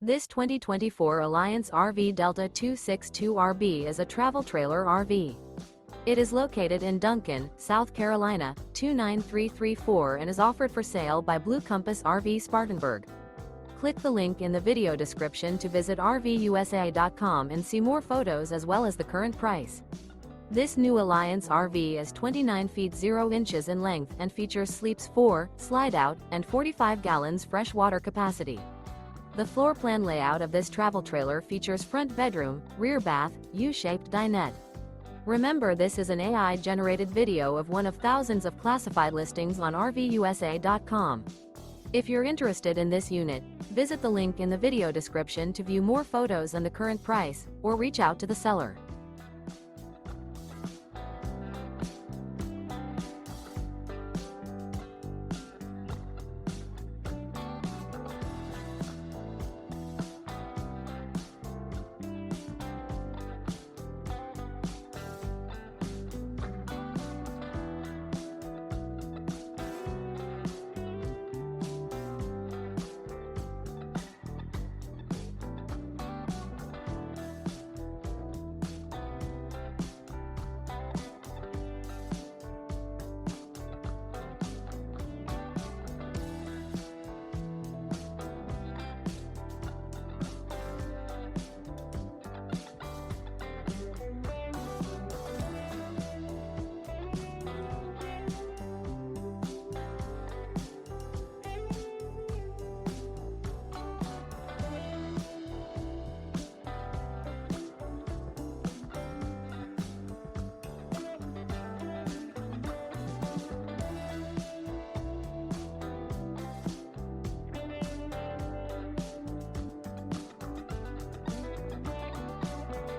This 2024 Alliance RV Delta 262RB is a travel trailer RV. It is located in Duncan, South Carolina, 29334 and is offered for sale by Blue Compass RV Spartanburg. Click the link in the video description to visit RVUSA.com and see more photos as well as the current price. This new Alliance RV is 29 feet 0 inches in length and features sleeps 4, Slideout, and 45 gallons fresh water capacity. The floor plan layout of this travel trailer features front bedroom, rear bath, U-shaped dinette. Remember, this is an AI-generated video of one of thousands of classified listings on RVUSA.com. If you're interested in this unit, visit the link in the video description to view more photos and the current price, or reach out to the seller.